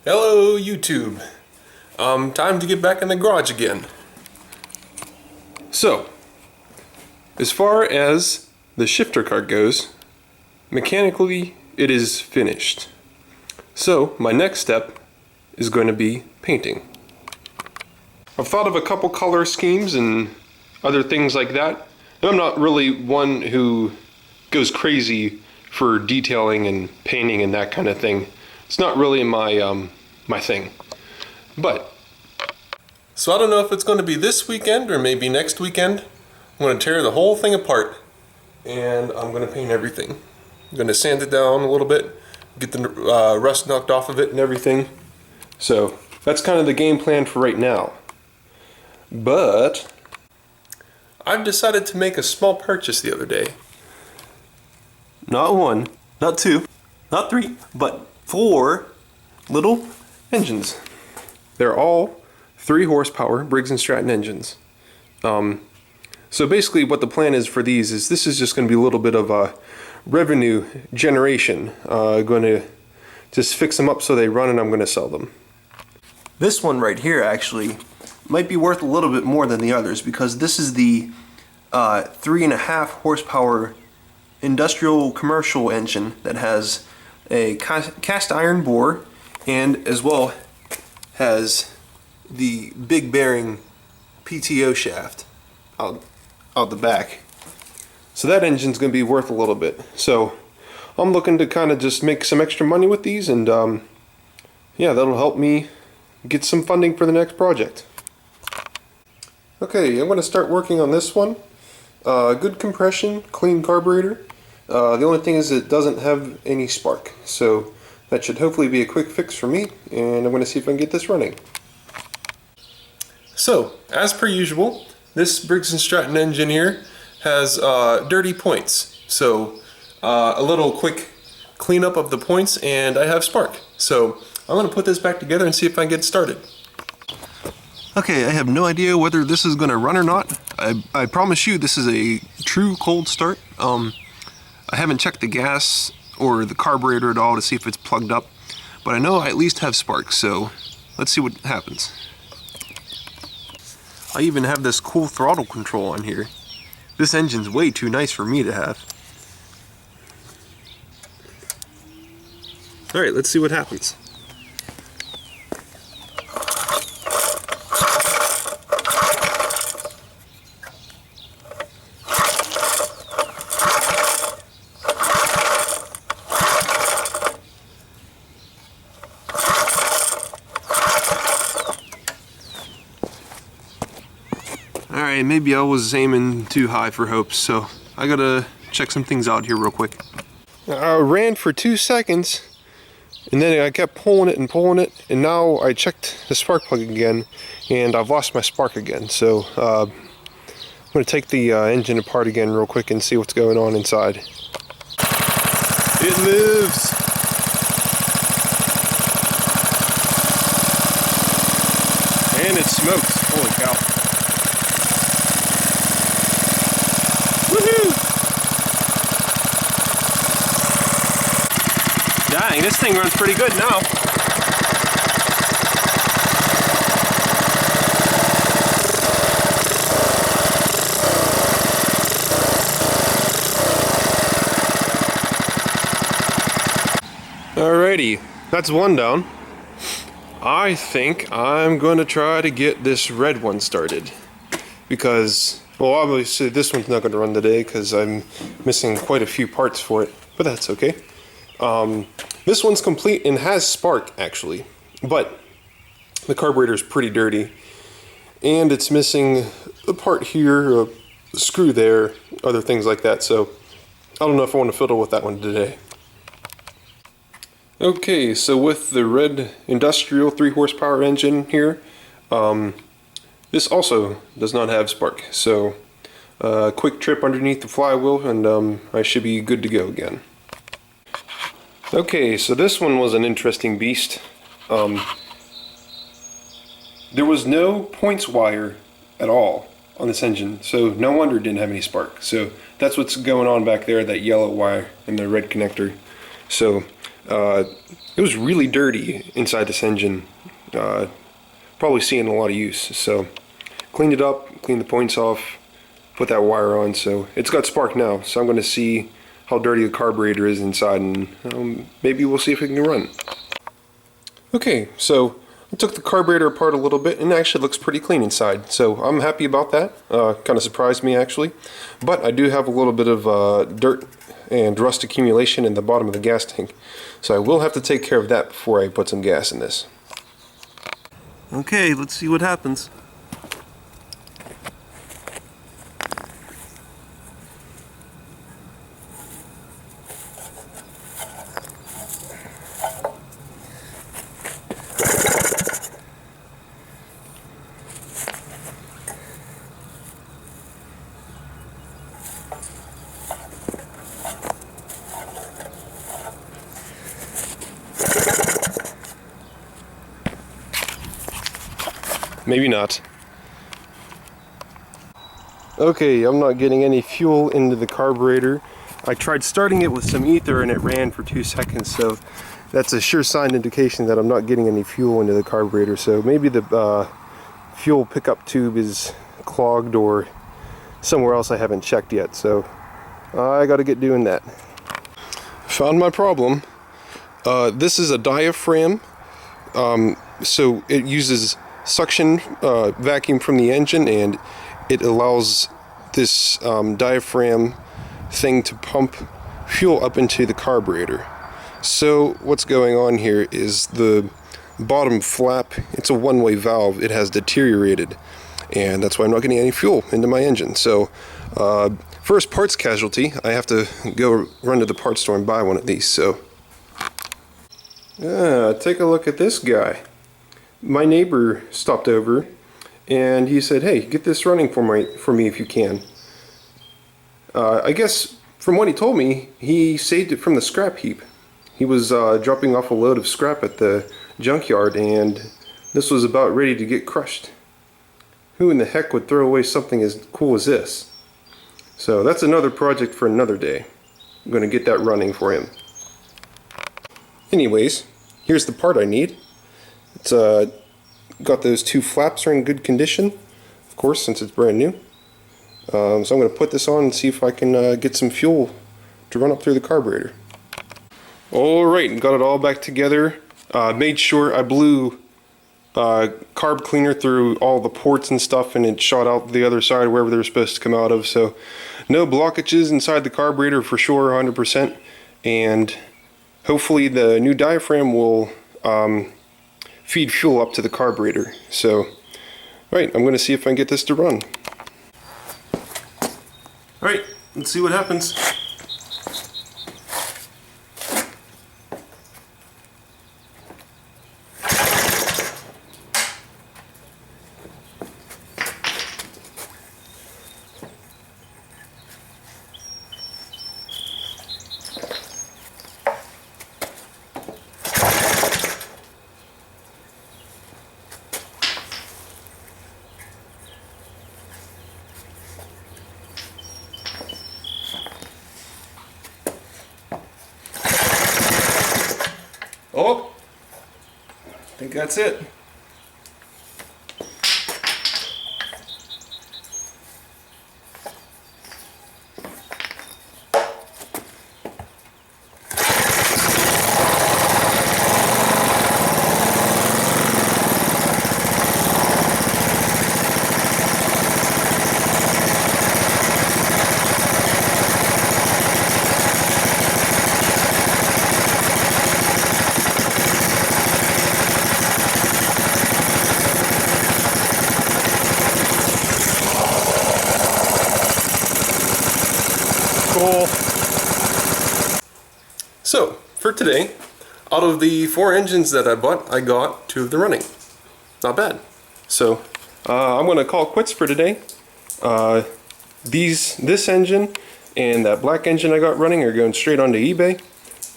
Hello YouTube. Time to get back in the garage again. So, as far as the shifter cart goes, mechanically it is finished. So, my next step is going to be painting. I've thought of a couple color schemes and other things like that. And I'm not really one who goes crazy for detailing and painting and that kind of thing. It's not really my my thing. But so I don't know if it's going to be this weekend or maybe next weekend. I'm going to tear the whole thing apart and I'm going to paint everything. I'm going to sand it down a little bit, get the rust knocked off of it and everything. So that's kind of the game plan for right now. But I've decided to make a small purchase the other day. Not one, not two, not three, but 4 little engines. They're all 3 horsepower Briggs & Stratton engines. So basically what the plan is for these is this is just going to be a little bit of a revenue generation. Going to just fix them up so they run and I'm going to sell them. This one right here actually might be worth a little bit more than the others because this is the 3.5 horsepower industrial commercial engine that has a cast iron bore and as well has the big bearing PTO shaft out the back. So that engine's going to be worth a little bit. So I'm looking to kind of just make some extra money with these and yeah, that'll help me get some funding for the next project. Okay, I'm going to start working on this one. Good compression, clean carburetor. The only thing is it doesn't have any spark, so that should hopefully be a quick fix for me, and I'm going to see if I can get this running. So, as per usual, this Briggs & Stratton engine here has dirty points. So, a little quick cleanup of the points, and I have spark. So, I'm going to put this back together and see if I can get started. Okay, I have no idea whether this is going to run or not. I promise you this is a true cold start. I haven't checked the gas or the carburetor at all to see if it's plugged up, but I know I at least have spark, so let's see what happens. I even have this cool throttle control on here. This engine's way too nice for me to have. Alright, let's see what happens. Alright, maybe I was aiming too high for hopes, so I gotta check some things out here real quick. I ran for 2 seconds, and then I kept pulling it, and now I checked the spark plug again, and I've lost my spark again. So I'm gonna take the engine apart again real quick and see what's going on inside. It moves! And it smokes, holy cow. Dang, this thing runs pretty good now. Alrighty, that's one down. I think I'm going to try to get this red one started. Because, well, obviously this one's not going to run today because I'm missing quite a few parts for it. But that's okay. This one's complete and has spark actually, but the carburetor is pretty dirty and it's missing a part here, a screw there, other things like that, so I don't know if I want to fiddle with that one today. Okay, so with the red industrial 3 horsepower engine here, this also does not have spark, so quick trip underneath the flywheel and I should be good to go again. Okay, so this one was an interesting beast. There was no points wire at all on this engine, so no wonder it didn't have any spark. So that's what's going on back there, that yellow wire and the red connector. So It was really dirty inside this engine. Probably seeing a lot of use. So cleaned it up, cleaned the points off, put that wire on. So it's got spark now. So I'm going to see how dirty the carburetor is inside, and maybe we'll see if it can run. Okay, so I took the carburetor apart a little bit, and it actually looks pretty clean inside. So I'm happy about that. Kind of surprised me actually. But I do have a little bit of dirt and rust accumulation in the bottom of the gas tank. So I will have to take care of that before I put some gas in this. Okay, let's see what happens. Maybe not. Okay, I'm not getting any fuel into the carburetor. I tried starting it with some ether and it ran for 2 seconds, so that's a sure sign indication that I'm not getting any fuel into the carburetor. So maybe the fuel pickup tube is clogged or somewhere else I haven't checked yet, so I gotta get doing that. Found my problem. This is a diaphragm, so it uses suction vacuum from the engine, and it allows this diaphragm thing to pump fuel up into the carburetor. So what's going on here is the bottom flap, it's a one-way valve, it has deteriorated, and that's why I'm not getting any fuel into my engine. So first parts casualty, I have to go run to the parts store and buy one of these. So take a look at this guy. My neighbor stopped over and he said, hey, get this running for me if you can. I guess from what he told me, he saved it from the scrap heap. He was dropping off a load of scrap at the junkyard, and this was about ready to get crushed. Who in the heck would throw away something as cool as this? So that's another project for another day. I'm going to get that running for him. Anyways, here's the part I need. It's got those 2 flaps are in good condition, of course, since it's brand new. So I'm going to put this on and see if I can get some fuel to run up through the carburetor. Alright, got it all back together. Made sure I blew carb cleaner through all the ports and stuff, and it shot out the other side wherever they were supposed to come out of. So no blockages inside the carburetor for sure, 100%. And hopefully the new diaphragm will feed fuel up to the carburetor. So, alright, I'm going to see if I can get this to run. Alright, let's see what happens. Oh, I think that's it. Cool. So, for today, out of the 4 engines that I bought, I got 2 of them running. Not bad. So, I'm going to call quits for today. This engine and that black engine I got running are going straight onto eBay.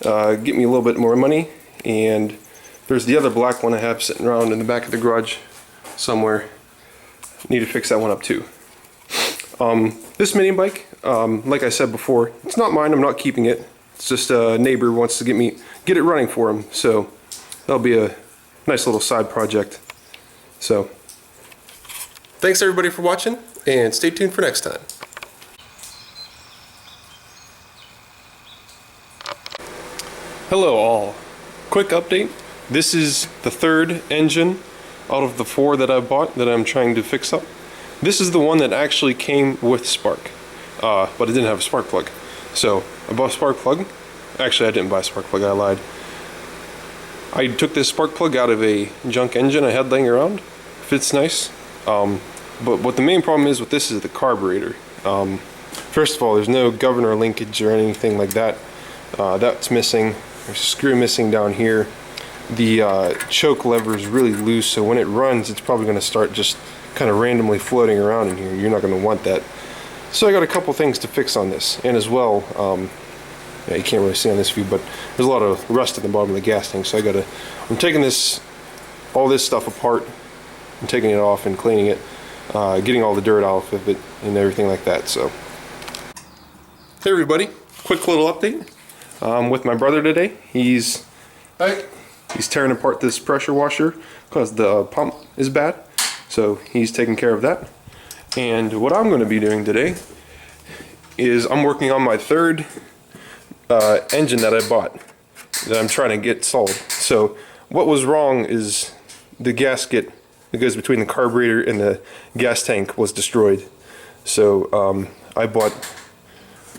Get me a little bit more money. And there's the other black one I have sitting around in the back of the garage somewhere. Need to fix that one up too. This mini bike, like I said before, it's not mine, I'm not keeping it. It's just a neighbor wants to get it running for him, so that'll be a nice little side project. So thanks everybody for watching, and stay tuned for next time. Hello all. Quick update. This is the third engine out of the 4 that I bought that I'm trying to fix up. This is the one that actually came with spark, but it didn't have a spark plug. So I bought a spark plug. Actually, I didn't buy a spark plug, I lied. I took this spark plug out of a junk engine I had laying around. Fits nice. But what the main problem is with this is the carburetor. First of all, there's no governor linkage or anything like that. That's missing. There's a screw missing down here. The choke lever is really loose, so when it runs, it's probably going to start just kind of randomly floating around in here. You're not going to want that. So I got a couple things to fix on this, and as well, yeah, you can't really see on this view, but there's a lot of rust at the bottom of the gas tank. So I'm taking all this stuff apart, and taking it off and cleaning it, getting all the dirt off of it and everything like that. So, hey everybody, quick little update. With my brother today. He's tearing apart this pressure washer because the pump is bad, so he's taking care of that. And what I'm going to be doing today is I'm working on my third engine that I bought that I'm trying to get solved. So what was wrong is the gasket that goes between the carburetor and the gas tank was destroyed. So I bought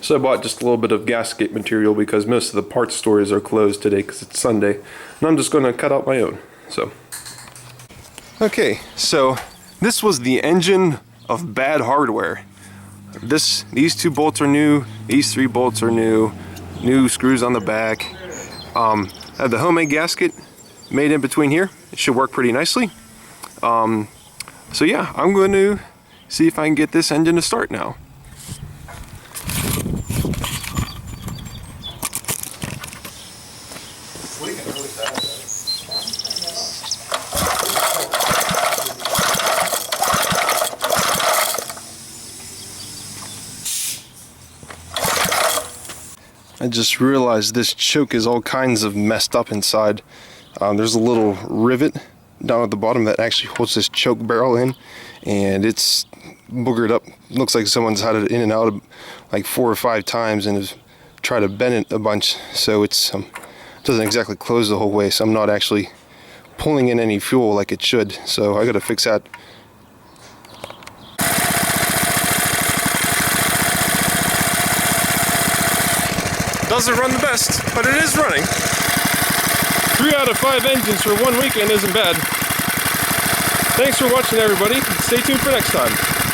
just a little bit of gasket material because most of the parts stores are closed today because it's Sunday, and I'm just going to cut out my own. So okay, so this was the engine of bad hardware. These 2 bolts are new, these 3 bolts are new screws on the back. I have the homemade gasket made in between here. It should work pretty nicely. So yeah, I'm going to see if I can get this engine to start now. I just realized this choke is all kinds of messed up inside. There's a little rivet down at the bottom that actually holds this choke barrel in, and it's boogered up. Looks like someone's had it in and out like 4 or 5 times and has tried to bend it a bunch, so it doesn't exactly close the whole way, so I'm not actually pulling in any fuel like it should. So I gotta fix that. Doesn't run the best, but it is running. 3 out of 5 engines for one weekend isn't bad. Thanks for watching everybody. Stay tuned for next time.